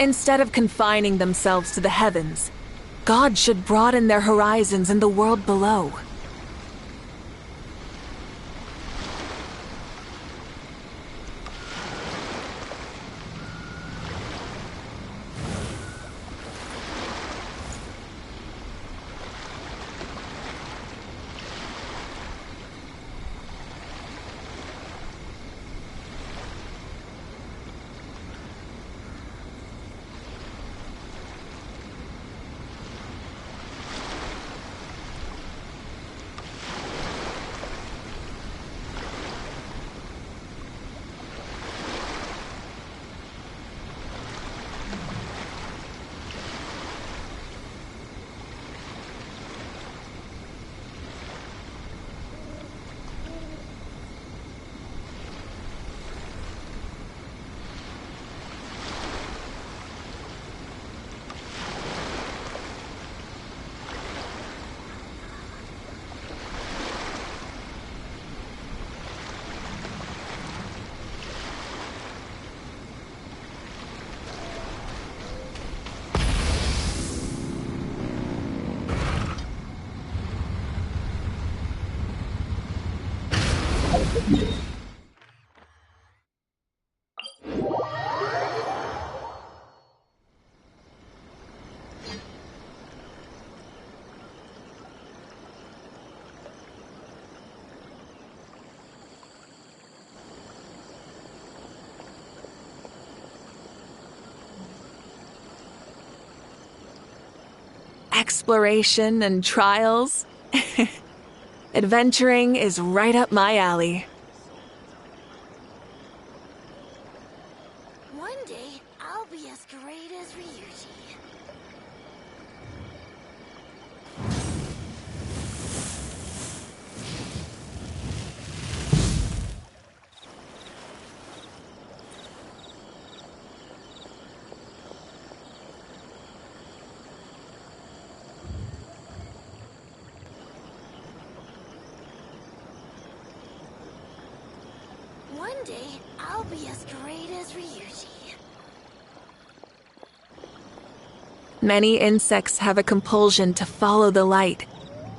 Instead of confining themselves to the heavens, God should broaden their horizons in the world below. Exploration and trials. Adventuring is right up my alley. One day, I'll be as great as Ryuji. One day, I'll be as great as Ryuji. Many insects have a compulsion to follow the light,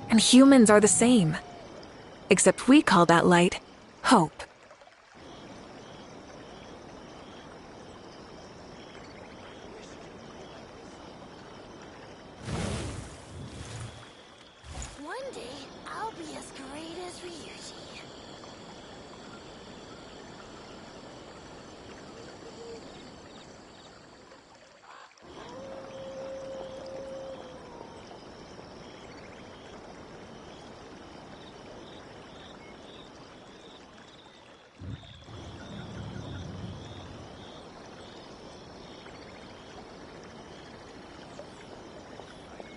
and humans are the same. Except we call that light hope. One day, I'll be as great as Ryuji.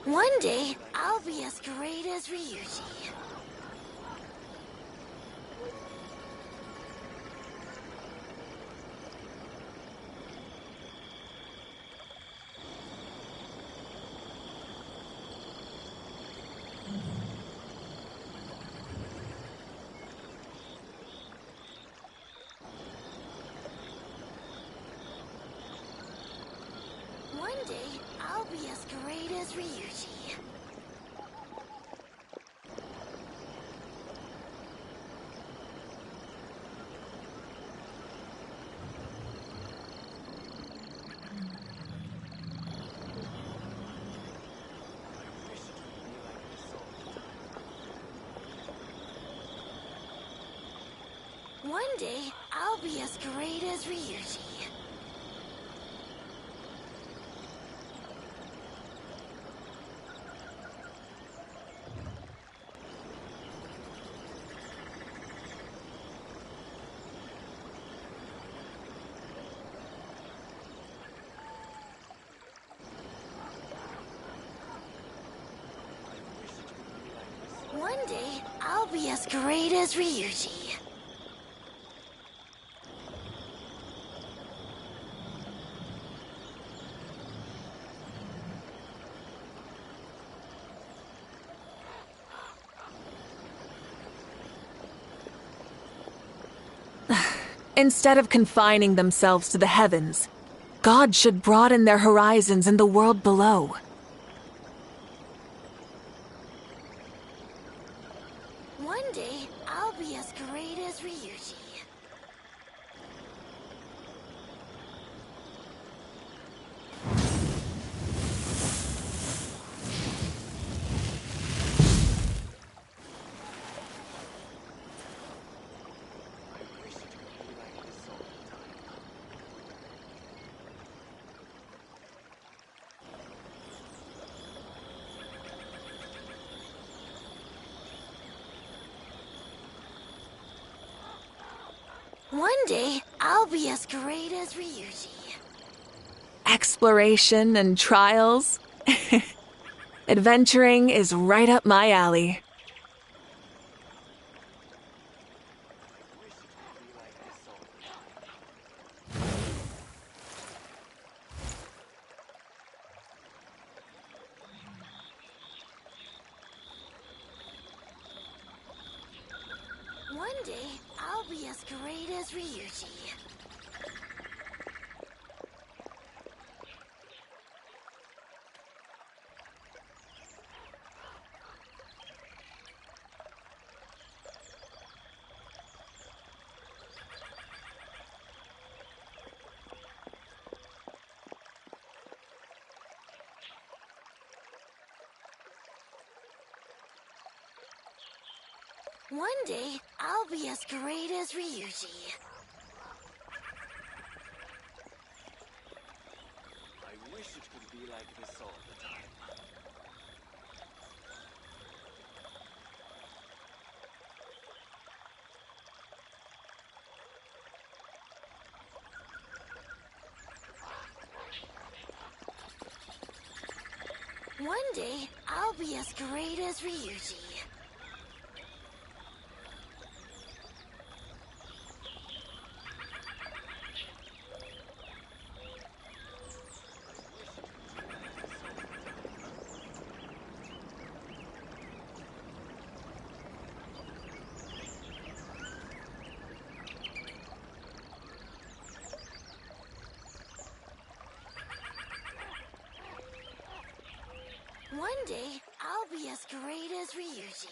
One day, I'll be as great as Ryuji. One day, I'll be as great as Ryuji. One day, I'll be as great as Ryuji. One day, I'll be as great as Ryuji. Instead of confining themselves to the heavens, God should broaden their horizons in the world below. One day, I'll be as great as Ryuji. One day, I'll be as great as Ryuji. Exploration and trials. Adventuring is right up my alley. One day, I'll be as great as Ryuji. One day, I'll be as great as Ryuji. I wish it could be like this all the time. One day, I'll be as great as Ryuji. One day, I'll be as great as Ryuji.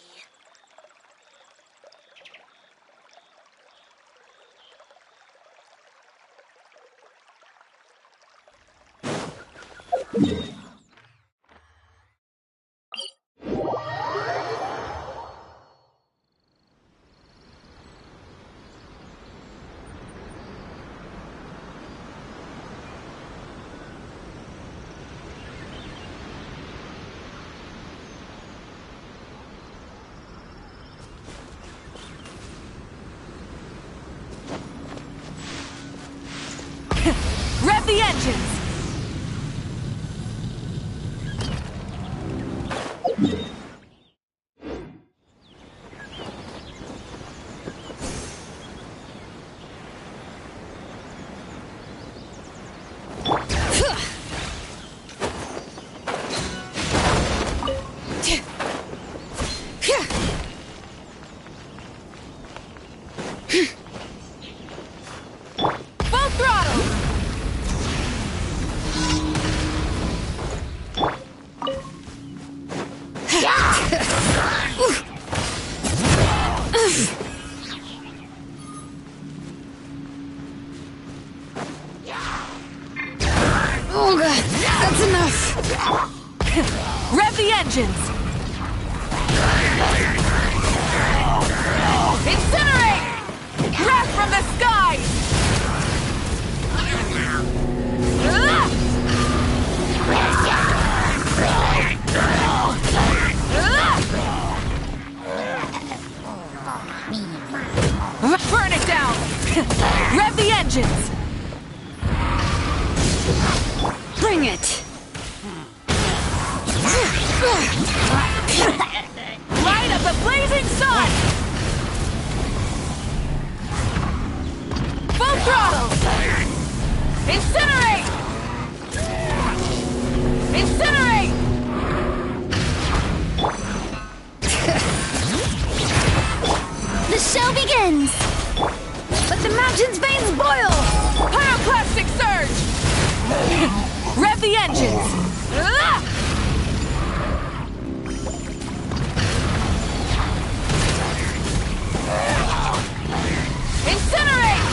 Rev the engines! Full throttle! Oh god, that's enough! Rev the engines! Incinerate! Crash from the sky! Burn it down! Rev the engines! Bring it! Light up the blazing sun! Full throttle! Incinerate! Incinerate! The show begins! Let the mountain's veins boil! Pyroclastic surge! the engines! Incinerate!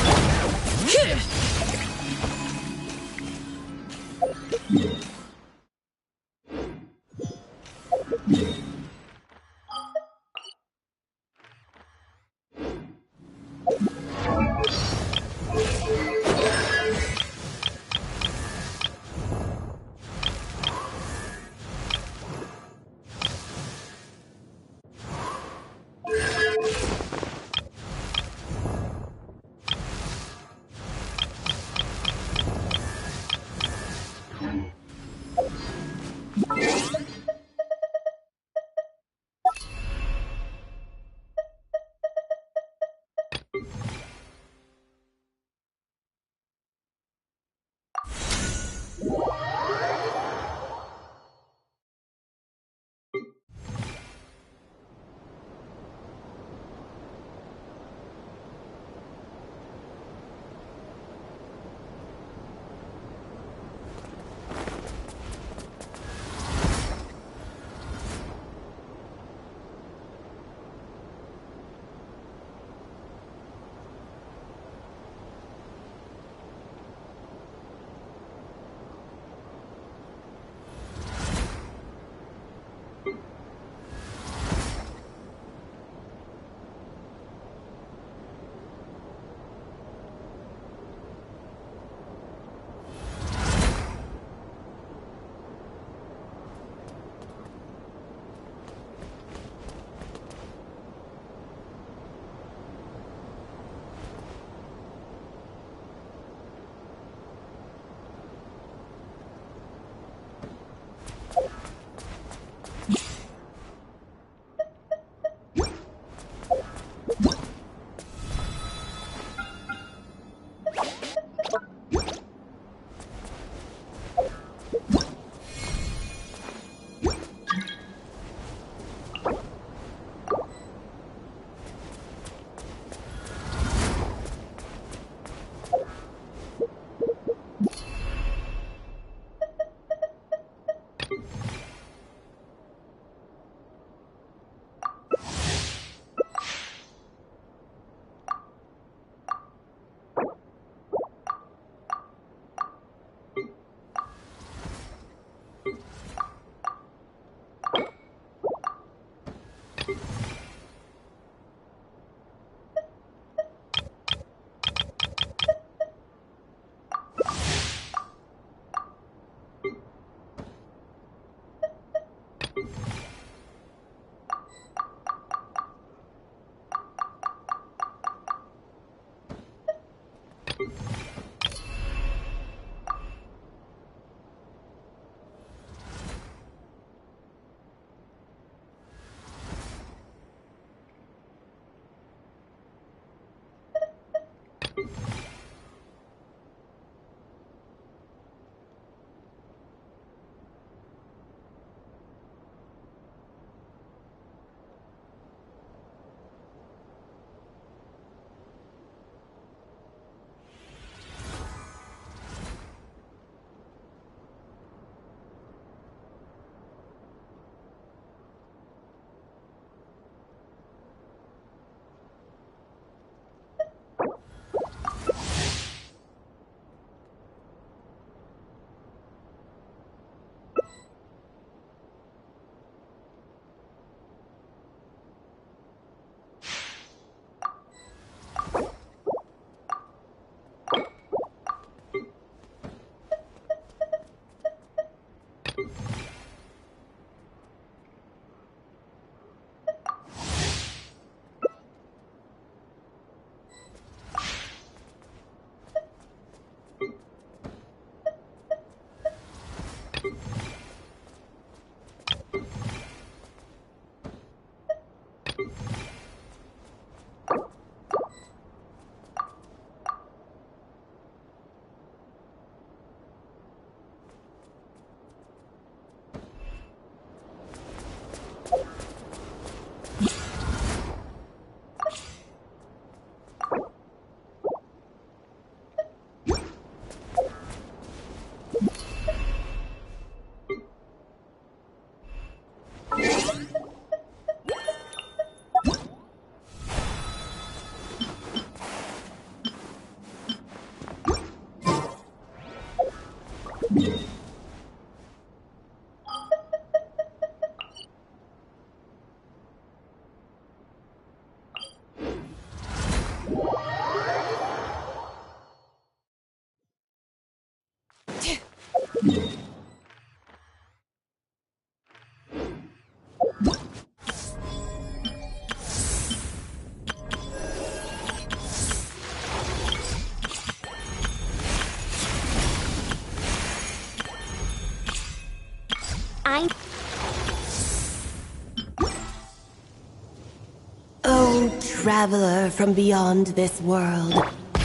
Oh, traveler from beyond this world,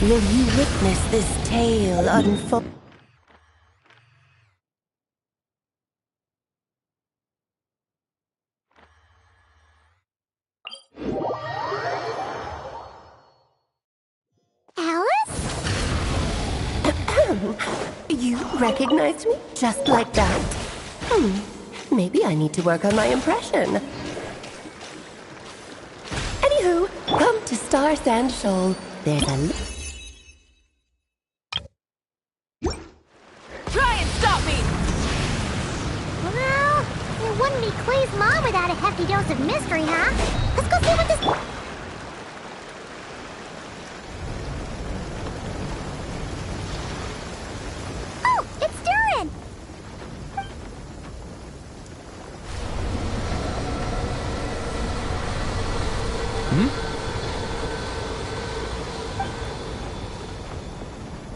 will you witness this tale unfold? Alice? You recognized me just like that? Maybe I need to work on my impression. Anywho, come to Star Sand Shoal. There's a... Try and stop me! Well, it wouldn't be Clay's mom without a hefty dose of mystery, huh? Let's go see what this... Oh, it's Durin!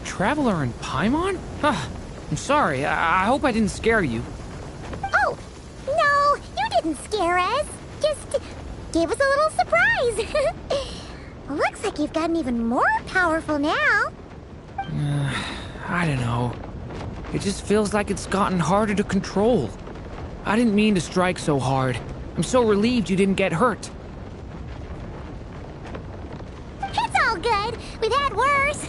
Traveler in Paimon? I'm sorry. I hope I didn't scare you. Oh, no, you didn't scare us. Just gave us a little surprise. Looks like you've gotten even more powerful now. I don't know. It just feels like it's gotten harder to control. I didn't mean to strike so hard. I'm so relieved you didn't get hurt. It's all good. We've had worse.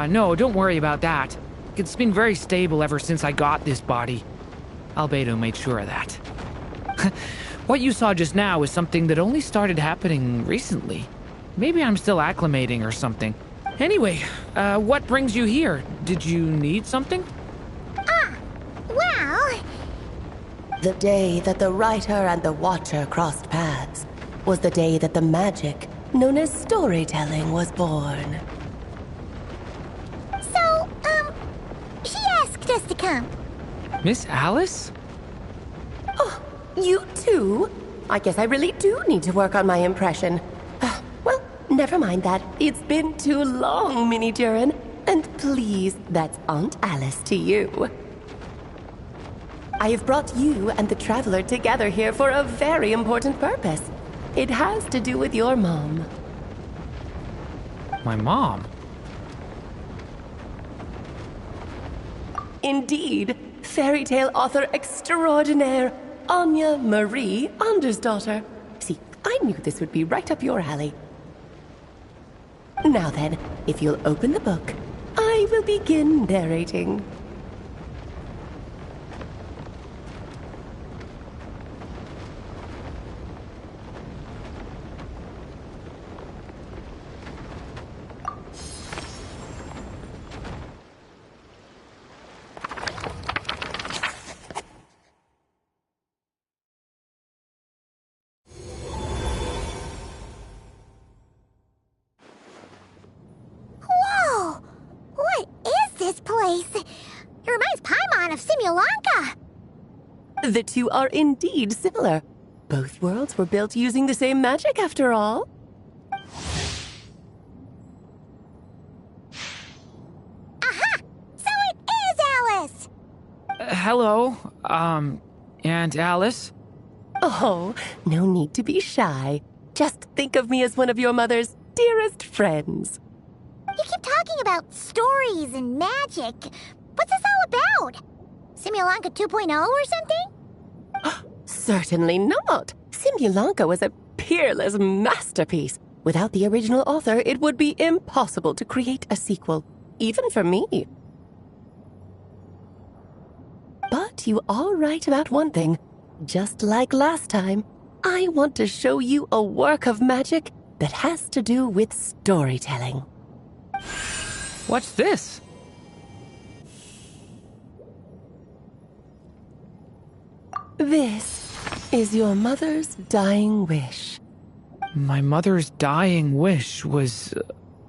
No, don't worry about that. It's been very stable ever since I got this body. Albedo made sure of that. What you saw just now is something that only started happening recently. Maybe I'm still acclimating or something. Anyway, what brings you here? Did you need something? Well... The day that the writer and the watcher crossed paths was the day that the magic known as storytelling was born. So, she asked us to come. Miss Alice? Oh, you too? I guess I really do need to work on my impression. Well, never mind that. It's been too long, Minnie Durin. And please, that's Aunt Alice to you. I have brought you and the Traveler together here for a very important purpose. It has to do with your mom. My mom? Indeed, fairy tale author extraordinaire, Anya Marie Andersdottir. See, I knew this would be right up your alley. Now then, if you'll open the book, I will begin narrating. Whoa! What is this place? It reminds Paimon of Simulanka. The two are indeed similar. Both worlds were built using the same magic, after all. Aha! So it is Alice! Hello, Aunt Alice? Oh, no need to be shy. Just think of me as one of your mother's dearest friends. You keep talking about stories and magic. What's this all about? Simulanka 2.0 or something? Certainly not. Simulanka was a peerless masterpiece. Without the original author, it would be impossible to create a sequel, even for me. But you are right about one thing. Just like last time, I want to show you a work of magic that has to do with storytelling. What's this? This is your mother's dying wish. My mother's dying wish was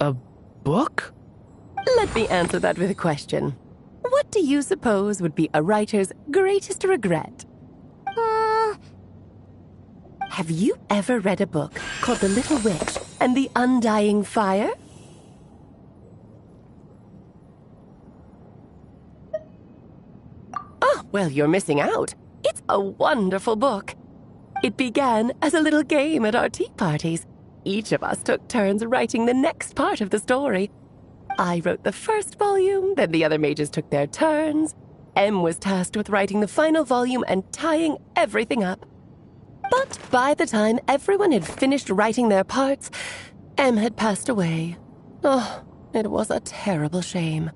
a book? Let me answer that with a question. What do you suppose would be a writer's greatest regret? Have you ever read a book called The Little Witch and the Undying Fire? Oh, well, you're missing out. It's a wonderful book. It began as a little game at our tea parties. Each of us took turns writing the next part of the story. I wrote the first volume, then the other mages took their turns. Em was tasked with writing the final volume and tying everything up. But by the time everyone had finished writing their parts, Em had passed away. Oh, it was a terrible shame.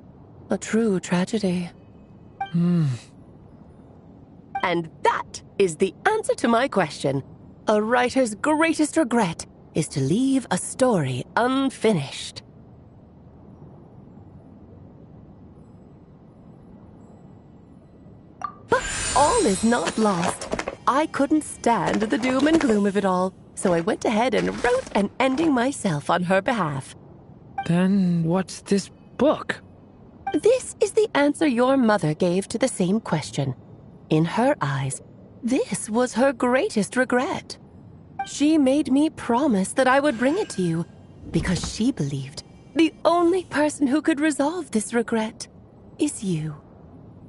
A true tragedy. And that is the answer to my question. A writer's greatest regret is to leave a story unfinished. But all is not lost. I couldn't stand the doom and gloom of it all, so I went ahead and wrote an ending myself on her behalf. Then what's this book? This is the answer your mother gave to the same question. In her eyes, this was her greatest regret. She made me promise that I would bring it to you because she believed the only person who could resolve this regret is you.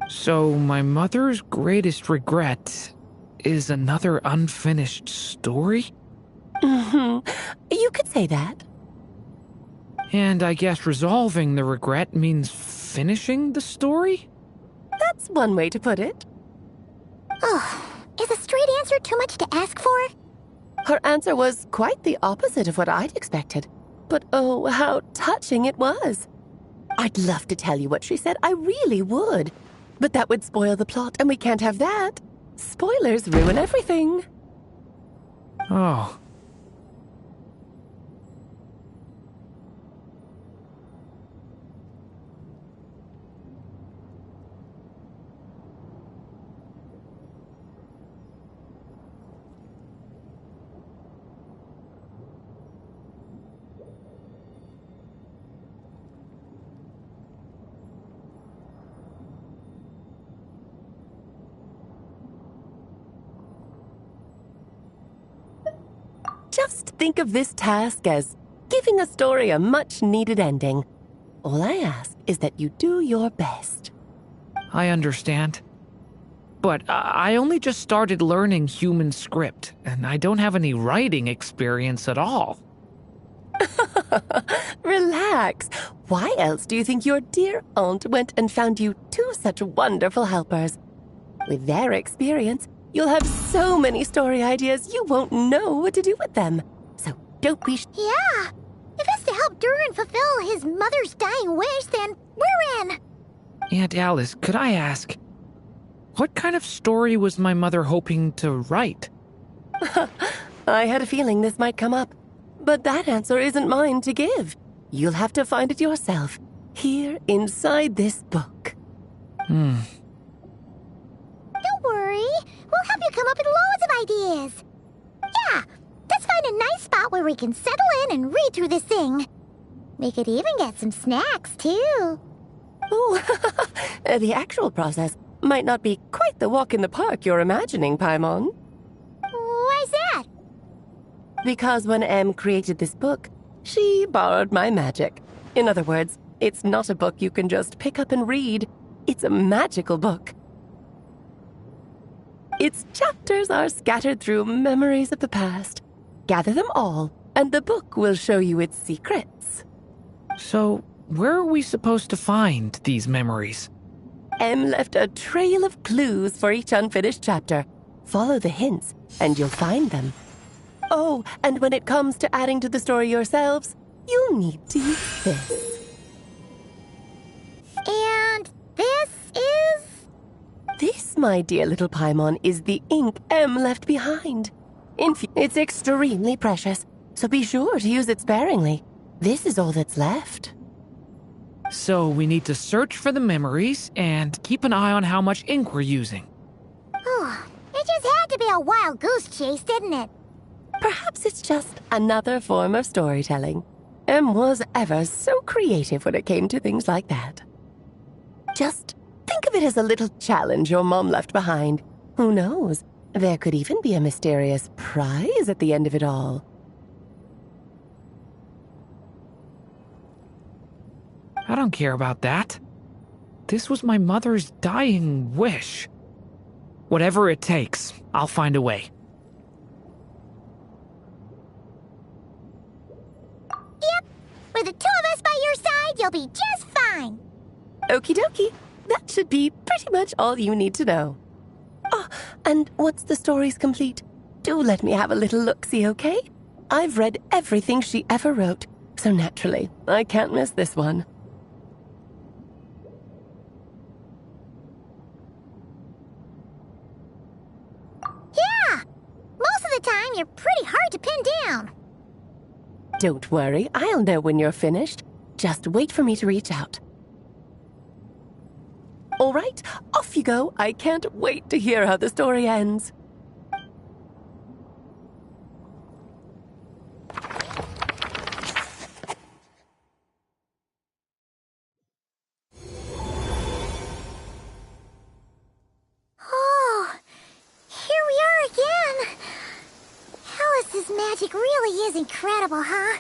So my mother's greatest regret is another unfinished story? You could say that. And I guess resolving the regret means finishing the story? That's one way to put it. Oh, is a straight answer too much to ask for? Her answer was quite the opposite of what I'd expected. But oh, how touching it was. I'd love to tell you what she said, I really would. But that would spoil the plot, and we can't have that. Spoilers ruin everything. Oh. Just think of this task as giving a story a much-needed ending. All I ask is that you do your best. I understand. But I only just started learning human script, and I don't have any writing experience at all. Relax. Why else do you think your dear aunt went and found you two such wonderful helpers? With their experience, you'll have so many story ideas you won't know what to do with them. So don't be Yeah. If it's to help Durin fulfill his mother's dying wish, then we're in. Aunt Alice, could I ask, what kind of story was my mother hoping to write? I had a feeling this might come up. But that answer isn't mine to give. You'll have to find it yourself, here inside this book. Don't worry. We'll help you come up with loads of ideas. Yeah, let's find a nice spot where we can settle in and read through this thing. We could even get some snacks, too. Oh, the actual process might not be quite the walk in the park you're imagining, Paimon. Why's that? Because when Em created this book, she borrowed my magic. In other words, it's not a book you can just pick up and read. It's a magical book. Its chapters are scattered through memories of the past. Gather them all, and the book will show you its secrets. So, where are we supposed to find these memories? Em left a trail of clues for each unfinished chapter. Follow the hints, and you'll find them. Oh, and when it comes to adding to the story yourselves, you'll need to use this. And this is... This, my dear little Paimon, is the ink Em left behind. It's extremely precious, so be sure to use it sparingly. This is all that's left. So we need to search for the memories and keep an eye on how much ink we're using. Oh, it just to be a wild goose chase, didn't it? Perhaps it's just another form of storytelling. Em was ever so creative when it came to things like that. Just think of it as a little challenge your mom left behind. Who knows? There could even be a mysterious prize at the end of it all. I don't care about that. This was my mother's dying wish. Whatever it takes, I'll find a way. Yep. With the two of us by your side, you'll be just fine. Okie dokie. That should be pretty much all you need to know. Oh, and once the story's complete, do let me have a little look-see, okay? I've read everything she ever wrote, so naturally, I can't miss this one. Yeah! Most of the time, you're pretty hard to pin down. Don't worry, I'll know when you're finished. Just wait for me to reach out. All right, off you go. I can't wait to hear how the story ends. Oh, here we are again. Alice's magic really is incredible, huh?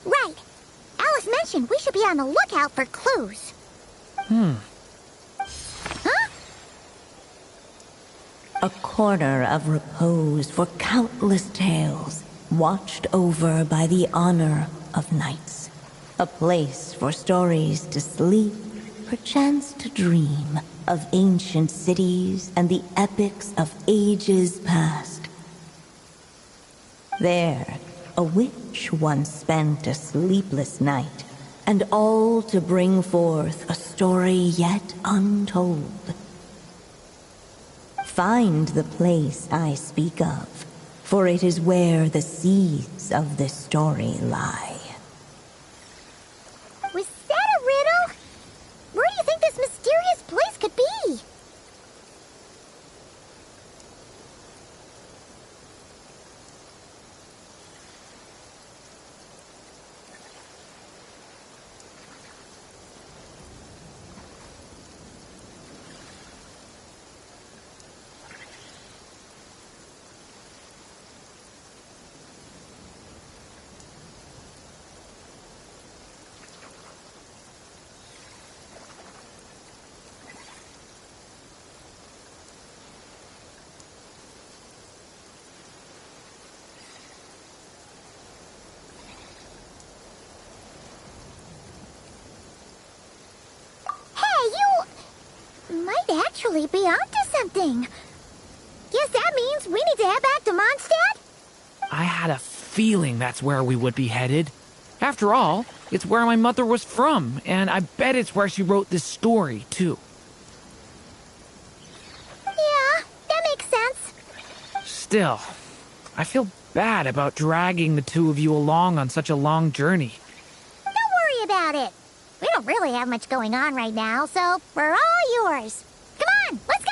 Right. Alice mentioned we should be on the lookout for clues. Huh? A corner of repose for countless tales, watched over by the honor of knights. A place for stories to sleep, perchance to dream of ancient cities and the epics of ages past. There, a witch once spent a sleepless night, and all to bring forth a story yet untold. Find the place I speak of, for it is where the seeds of this story lie. Was that a riddle? Where do you think this mysterious place could be? Might actually be onto something. Guess that means we need to head back to Mondstadt? I had a feeling that's where we would be headed. After all, it's where my mother was from, and I bet it's where she wrote this story, too. Yeah, that makes sense. Still, I feel bad about dragging the two of you along on such a long journey. Don't worry about it. We don't really have much going on right now, so we're all yours. Come on, let's go!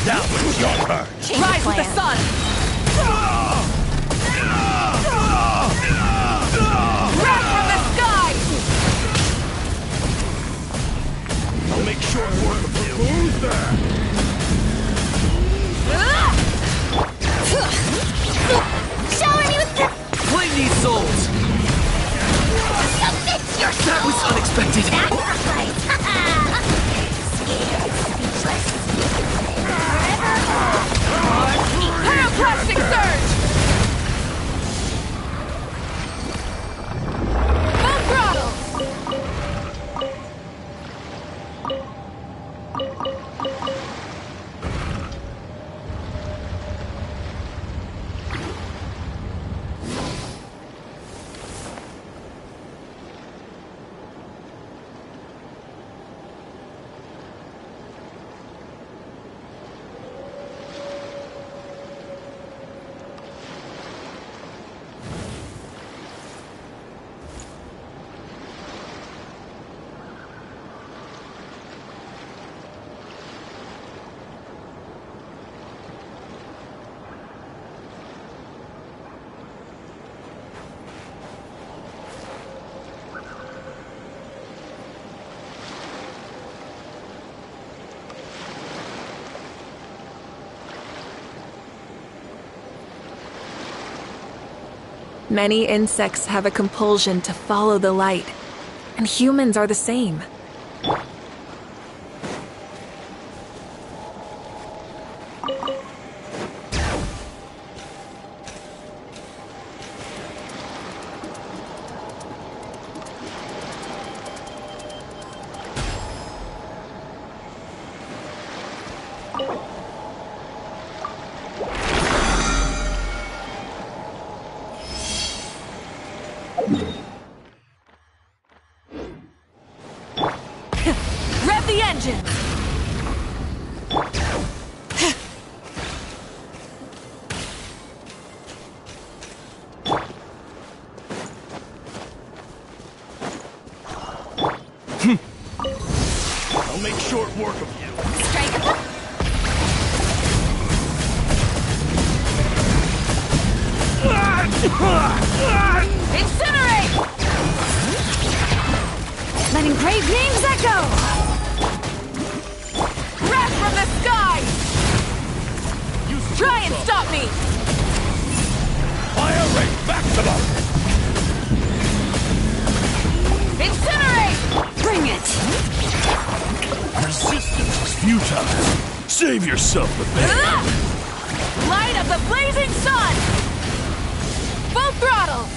Now it's your turn. Rise with the sun! Wrath from the sky! I'll make short work of you. Who's there? Shower me with the... Claim these souls! Submit yourself! That was unexpected. Sacrifice! Scared, speechless. Pyroclastic surge! Full throttle! Many insects have a compulsion to follow the light, and humans are the same. Rev the engines! I'll make short work of you. Strike up. Incinerate! Letting brave names echo! Wrath from the sky! Try and stop me! Fire rate maximum. Incinerate! Bring it! Resistance is futile. Save yourself the pain. Light of the blazing sun! Full throttle!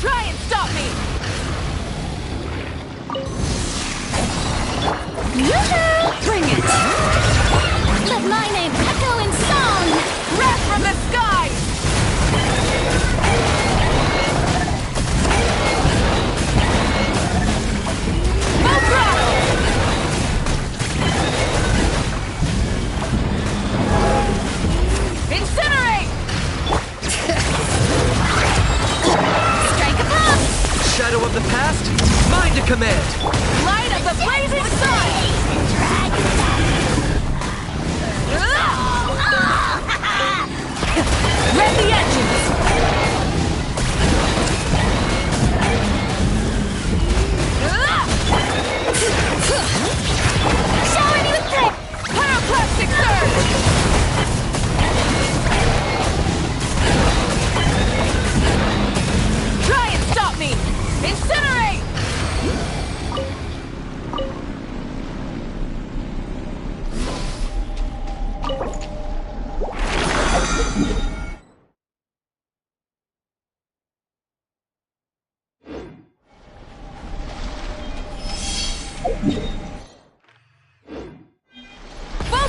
Try and stop me! Yoo-hoo! Bring it! Let my name echo in song! Wrath from the sky! Full throttle! Incinerate! Strike a pop! Shadow of the past, mine to command. Light of the blazing sun!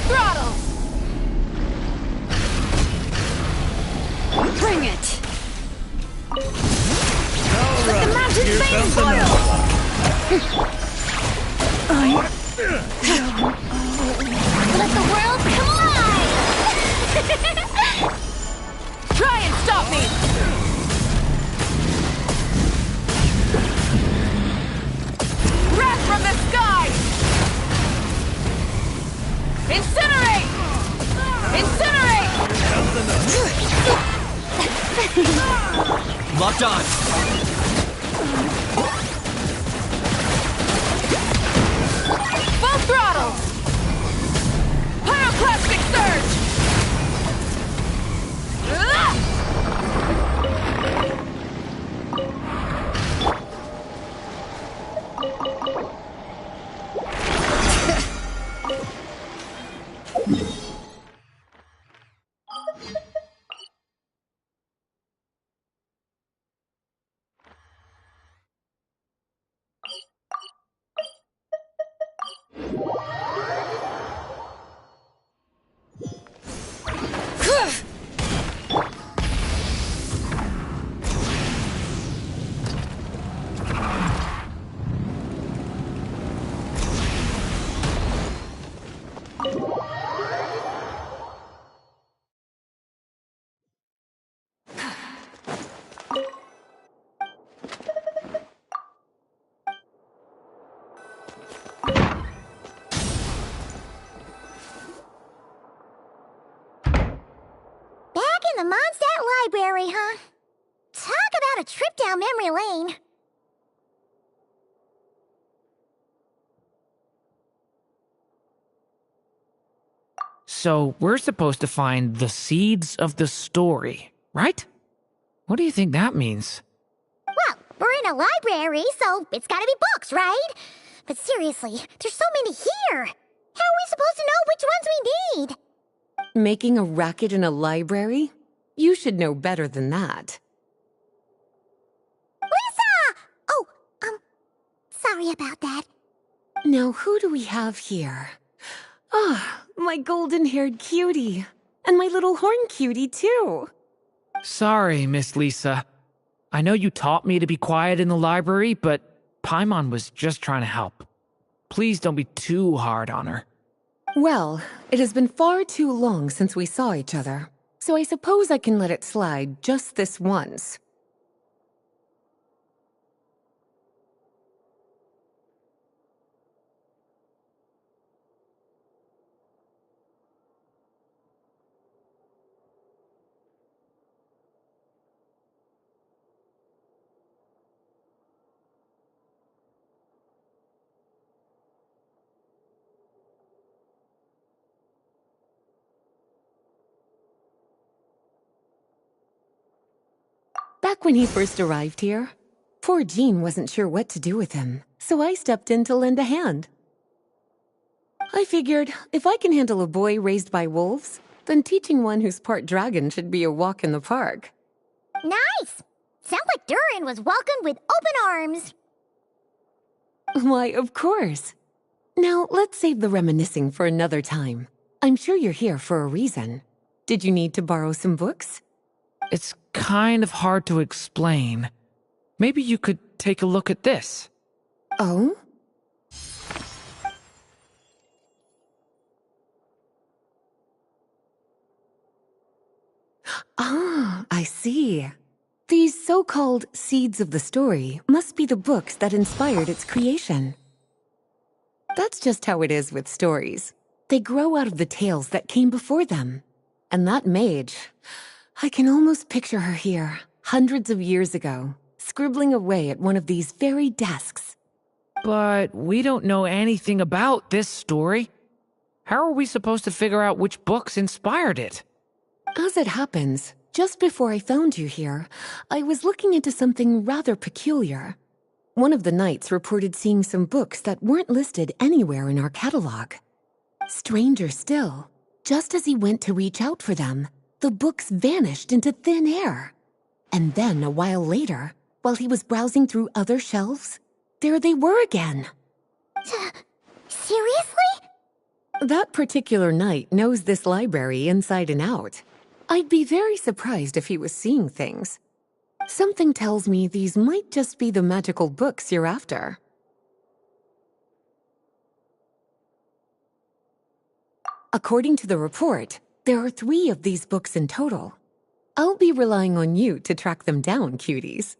throttle! Bring it! Let the mountain veins boil! Let the world come alive! Try and stop me! Wrath from the sky! Incinerate! Incinerate! Locked on. Full throttle! Pyroclastic surge! The Mondstadt Library, huh? Talk about a trip down memory lane. So, we're supposed to find the seeds of the story, right? What do you think that means? Well, we're in a library, so it's gotta be books, right? But seriously, there's so many here. How are we supposed to know which ones we need? Making a racket in a library? You should know better than that. Lisa! Oh, sorry about that. Now, who do we have here? Ah, my golden-haired cutie. And my little horn cutie, too. Sorry, Miss Lisa. I know you taught me to be quiet in the library, but Paimon was just trying to help. Please don't be too hard on her. Well, it has been far too long since we saw each other, so I suppose I can let it slide just this once. Back when he first arrived here, poor Jean wasn't sure what to do with him, so I stepped in to lend a hand. I figured, if I can handle a boy raised by wolves, then teaching one who's part dragon should be a walk in the park. Nice! Sounds like Durin was welcomed with open arms. Why, of course. Now, let's save the reminiscing for another time. I'm sure you're here for a reason. Did you need to borrow some books? It's kind of hard to explain. Maybe you could take a look at this. Oh? Ah, I see. These so-called seeds of the story must be the books that inspired its creation. That's just how it is with stories. They grow out of the tales that came before them. And that mage, I can almost picture her here, hundreds of years ago, scribbling away at one of these very desks. But we don't know anything about this story. How are we supposed to figure out which books inspired it? As it happens, just before I found you here, I was looking into something rather peculiar. One of the knights reported seeing some books that weren't listed anywhere in our catalog. Stranger still, just as he went to reach out for them, the books vanished into thin air. And then, a while later, while he was browsing through other shelves, there they were again. Seriously? That particular knight knows this library inside and out. I'd be very surprised if he was seeing things. Something tells me these might just be the magical books you're after. According to the report, there are 3 of these books in total. I'll be relying on you to track them down, cuties.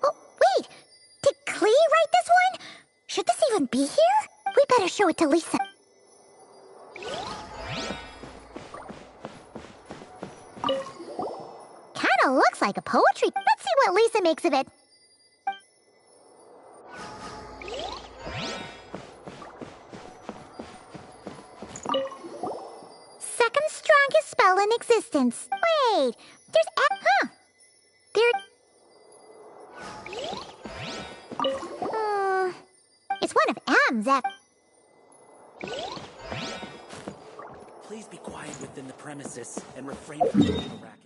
Oh, wait! Did Klee write this one? Should this even be here? We better show it to Lisa. Kinda looks like a poetry. Let's see what Lisa makes of it. Second strongest spell in existence. Wait, there's it's one of M's Please be quiet within the premises and refrain from making a racket.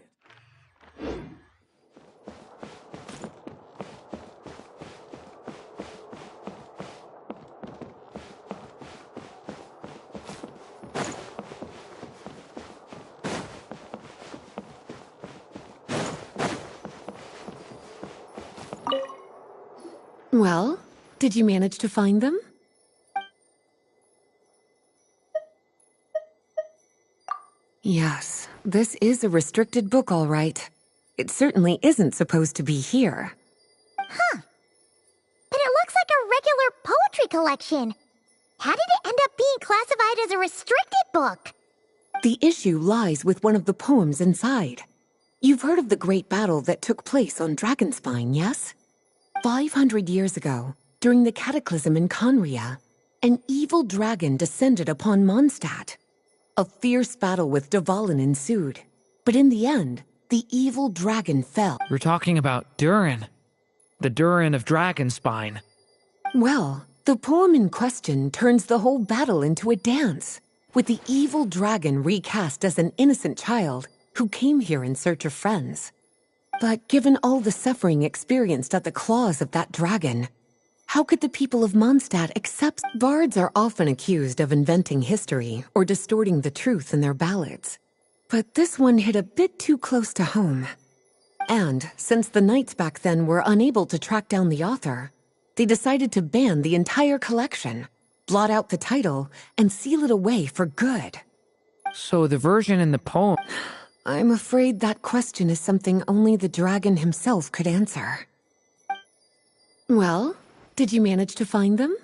Well, did you manage to find them? Yes, this is a restricted book, all right. It certainly isn't supposed to be here. Huh. But it looks like a regular poetry collection. How did it end up being classified as a restricted book? The issue lies with one of the poems inside. You've heard of the great battle that took place on Dragonspine, yes? 500 years ago, during the cataclysm in Conria, an evil dragon descended upon Mondstadt. A fierce battle with Dvalin ensued, but in the end, the evil dragon fell. We're talking about Durin. The Durin of Dragonspine. Well, the poem in question turns the whole battle into a dance, with the evil dragon recast as an innocent child who came here in search of friends. But given all the suffering experienced at the claws of that dragon, how could the people of Mondstadt accept? Bards are often accused of inventing history or distorting the truth in their ballads. But this one hit a bit too close to home. And since the knights back then were unable to track down the author, they decided to ban the entire collection, blot out the title, and seal it away for good. So the version in the poem... I'm afraid that question is something only the dragon himself could answer. Well, did you manage to find them?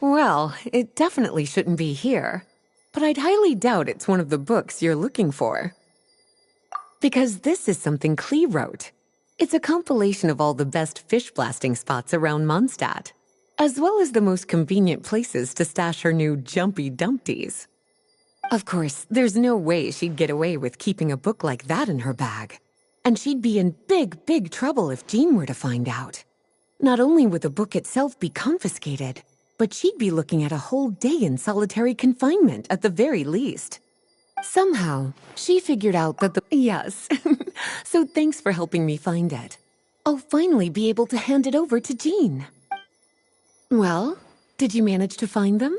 Well, it definitely shouldn't be here, but I'd highly doubt it's one of the books you're looking for. Because this is something Klee wrote. It's a compilation of all the best fish blasting spots around Mondstadt, as well as the most convenient places to stash her new jumpy dumpties. Of course, there's no way she'd get away with keeping a book like that in her bag. And she'd be in big, big trouble if Jean were to find out. Not only would the book itself be confiscated, but she'd be looking at a whole day in solitary confinement at the very least. Somehow, she figured out that the... Yes. So thanks for helping me find it. I'll finally be able to hand it over to Jean. Well, did you manage to find them?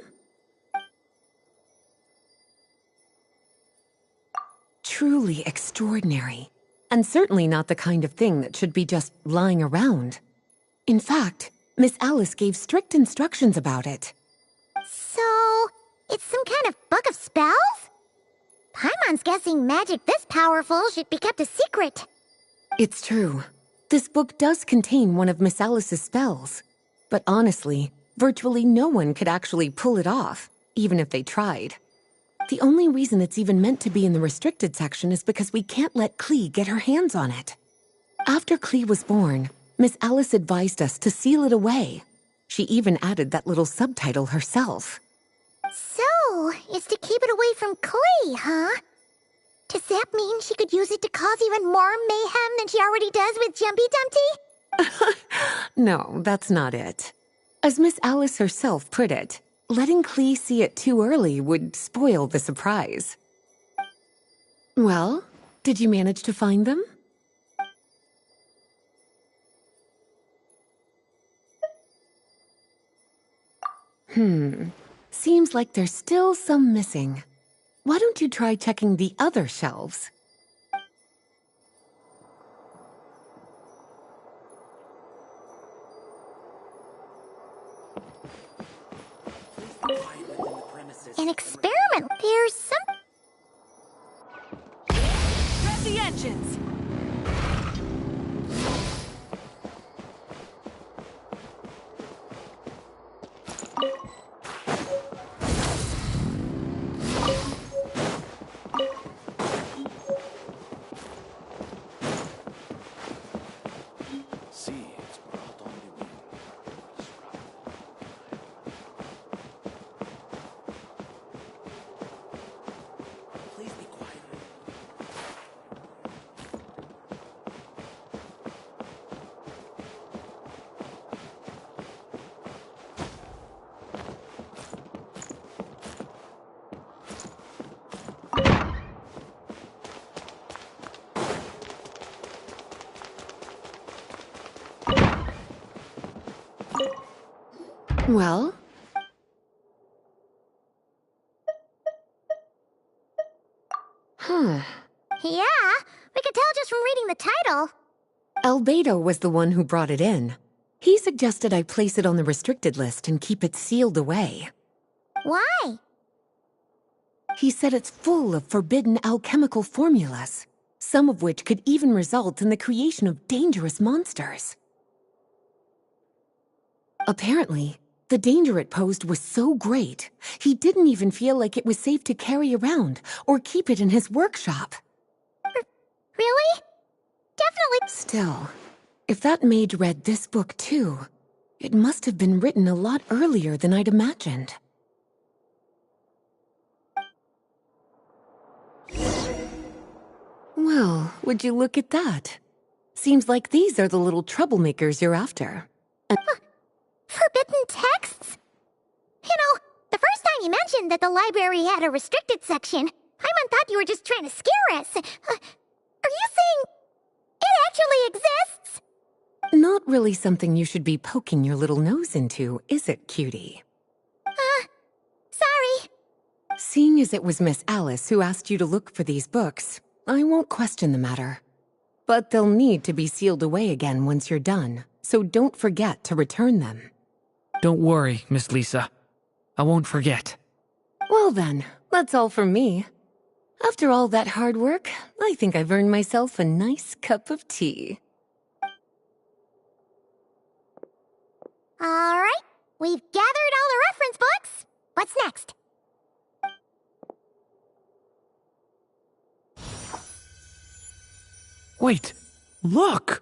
Truly extraordinary, and certainly not the kind of thing that should be just lying around. In fact, Miss Alice gave strict instructions about it. So, it's some kind of book of spells? Paimon's guessing magic this powerful should be kept a secret. It's true. This book does contain one of Miss Alice's spells. But honestly, virtually no one could actually pull it off, even if they tried. The only reason it's even meant to be in the restricted section is because we can't let Klee get her hands on it. After Klee was born, Miss Alice advised us to seal it away. She even added that little subtitle herself. So, it's to keep it away from Klee, huh? Does that mean she could use it to cause even more mayhem than she already does with Jumpy Dumpty? No, that's not it. As Miss Alice herself put it, letting Clee see it too early would spoil the surprise. Well, did you manage to find them? Seems like there's still some missing. Why don't you try checking the other shelves? An experiment. There's some... Grab the engines! Well? Yeah, we could tell just from reading the title. Albedo was the one who brought it in. He suggested I place it on the restricted list and keep it sealed away. Why? He said it's full of forbidden alchemical formulas, some of which could even result in the creation of dangerous monsters. Apparently, the danger it posed was so great, he didn't even feel like it was safe to carry around or keep it in his workshop. Really? Definitely. Still, if that mage read this book too, it must have been written a lot earlier than I'd imagined. Well, would you look at that? Seems like these are the little troublemakers you're after. Forbidden texts? You know, the first time you mentioned that the library had a restricted section, I thought you were just trying to scare us. Are you saying it actually exists? Not really something you should be poking your little nose into, is it, cutie? Sorry. Seeing as it was Miss Alice who asked you to look for these books, I won't question the matter. But they'll need to be sealed away again once you're done, so don't forget to return them. Don't worry, Miss Lisa. I won't forget. Well then, that's all from me. After all that hard work, I think I've earned myself a nice cup of tea. All right, we've gathered all the reference books. What's next? Wait, look!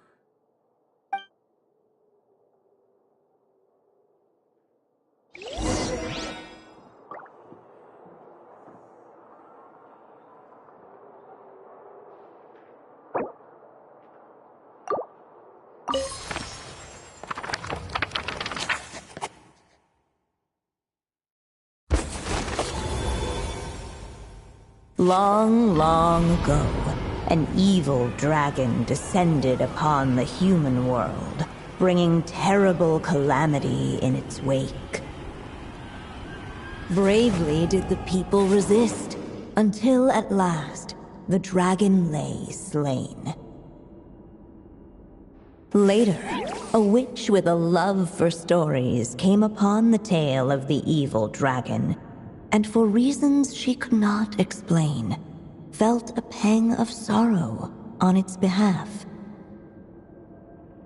Long, long ago, an evil dragon descended upon the human world, bringing terrible calamity in its wake. Bravely did the people resist, until at last, the dragon lay slain. Later, a witch with a love for stories came upon the tale of the evil dragon, and for reasons she could not explain, felt a pang of sorrow on its behalf.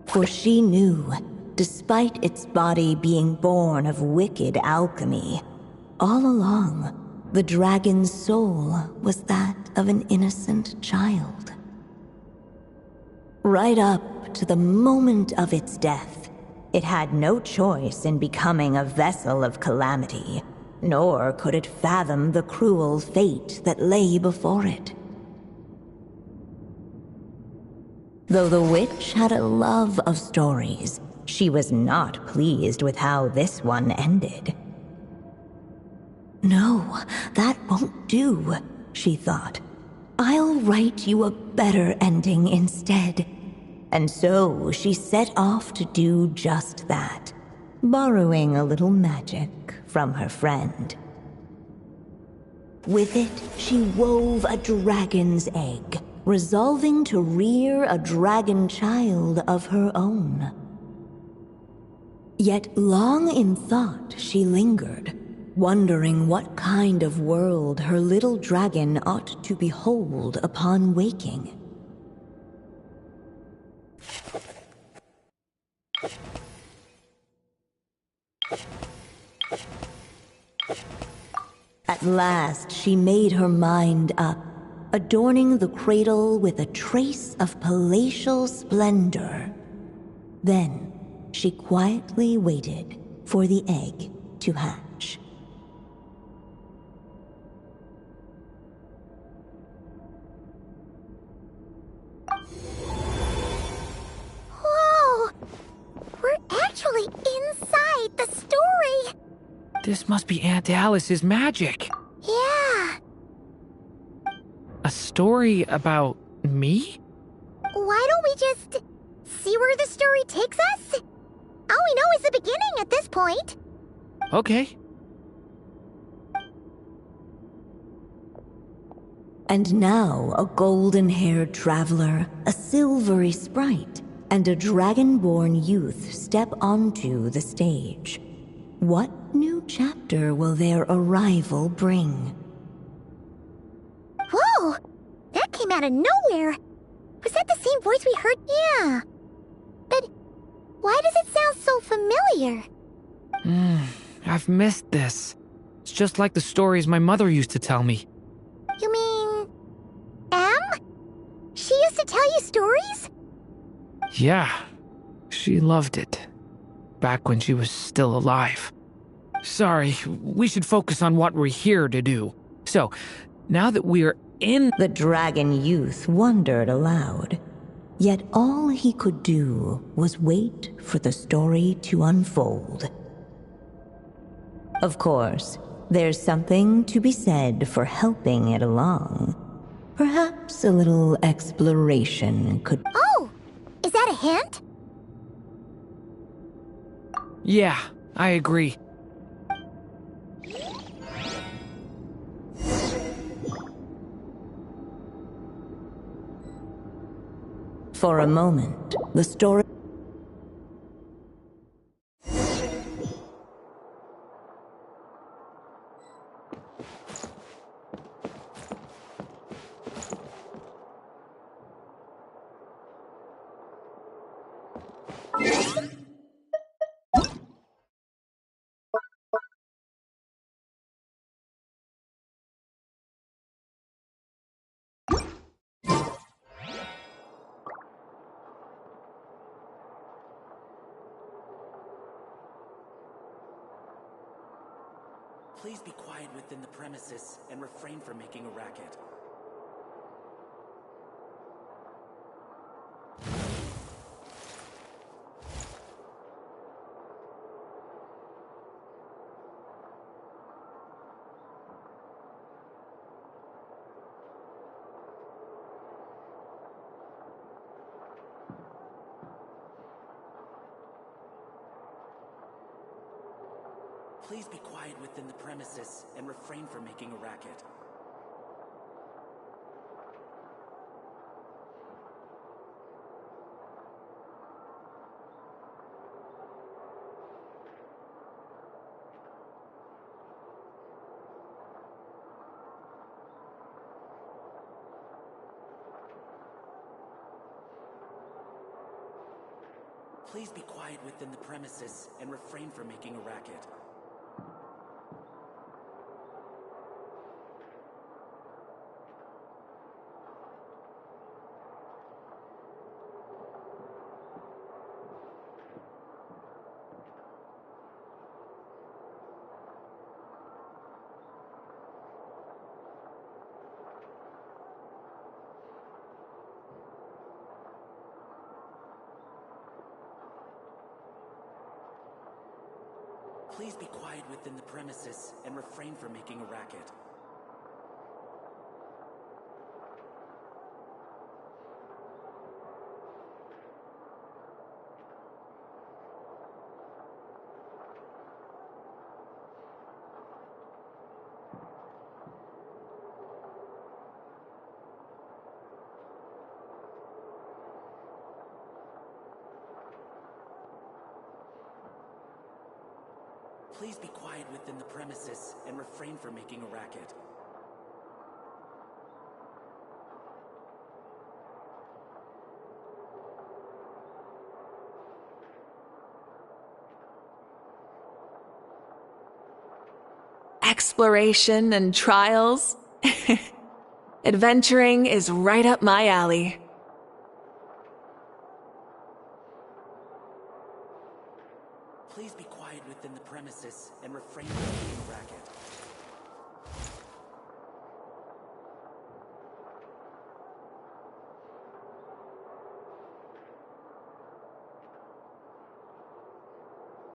For she knew, despite its body being born of wicked alchemy, all along, the dragon's soul was that of an innocent child. Right up to the moment of its death, it had no choice in becoming a vessel of calamity, nor could it fathom the cruel fate that lay before it. Though the witch had a love of stories, She was not pleased with how this one ended. No, that won't do, she thought. I'll write you a better ending instead. And so she set off to do just that, borrowing a little magic from her friend. With it, she wove a dragon's egg, resolving to rear a dragon child of her own. Yet long in thought she lingered, wondering what kind of world her little dragon ought to behold upon waking. At last she made her mind up, adorning the cradle with a trace of palatial splendor. Then she quietly waited for the egg to hatch. Whoa! We're actually inside the story! This must be Aunt Alice's magic. Yeah. A story about me? Why don't we just see where the story takes us? All we know is the beginning at this point. Okay. And now a golden-haired traveler, a silvery sprite, and a dragon-born youth step onto the stage. What new chapter will their arrival bring? Whoa! That came out of nowhere! Was that the same voice we heard? Yeah. But why does it sound so familiar? I've missed this. It's just like the stories my mother used to tell me. You mean... Em? She used to tell you stories? Yeah, she loved it. Back when she was still alive. Sorry, we should focus on what we're here to do. So, now that we're in... The dragon youth wondered aloud. Yet all he could do was wait for the story to unfold. Of course, there's something to be said for helping it along. Perhaps a little exploration could... Oh! Is that a hint? Yeah, I agree. For a moment, the story... Please be quiet within the premises and refrain from making a racket. Please be quiet within the premises and refrain from making a racket. Please be quiet within the premises and refrain from making a racket. Please be quiet within the premises and refrain from making a racket. Please be quiet within the premises and refrain from making a racket. Exploration and trials? Adventuring is right up my alley.